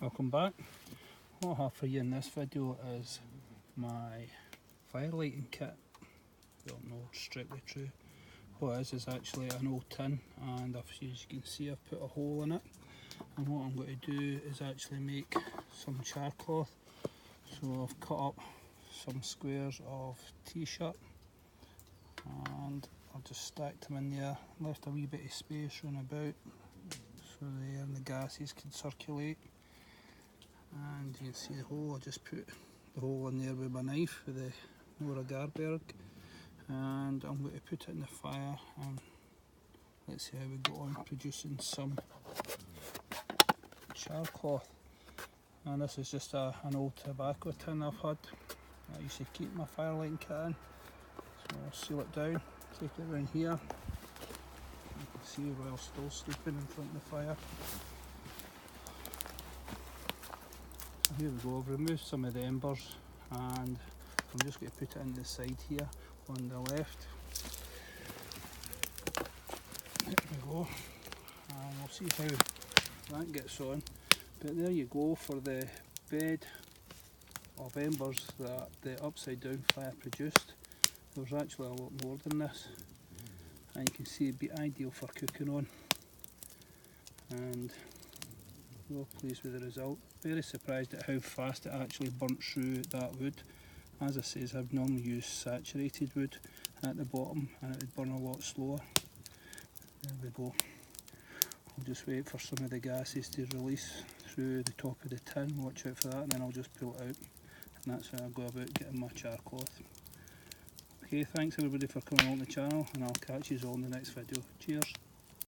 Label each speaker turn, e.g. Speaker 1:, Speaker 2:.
Speaker 1: Welcome back. What I have for you in this video is my fire lighting kit. Well, no, strictly true. What it is actually an old tin, and as you can see I've put a hole in it, and what I'm going to do is actually make some char cloth. So I've cut up some squares of t-shirt and I've just stacked them in there, left a wee bit of space round about so the air and the gases can circulate. And you can see the hole, I just put the hole in there with my knife with the Nora Garberg, and I'm going to put it in the fire and let's see how we go on producing some char cloth. And this is just an old tobacco tin I've had. I used to keep my fire lighting kit in, so I'll seal it down, take it around here. You can see while still sleeping in front of the fire. Here we go, I've removed some of the embers and I'm just going to put it in the side here on the left. There we go, and we'll see how that gets on. But there you go for the bed of embers that the upside down fire produced. There's actually a lot more than this, and you can see it'd be ideal for cooking on. And well pleased with the result. Very surprised at how fast it actually burnt through that wood. As I say, I've normally used saturated wood at the bottom and it would burn a lot slower. There we go. I'll just wait for some of the gases to release through the top of the tin, watch out for that, and then I'll just pull it out. And that's how I go about getting my char cloth. Okay, thanks everybody for coming on the channel, and I'll catch you all in the next video. Cheers.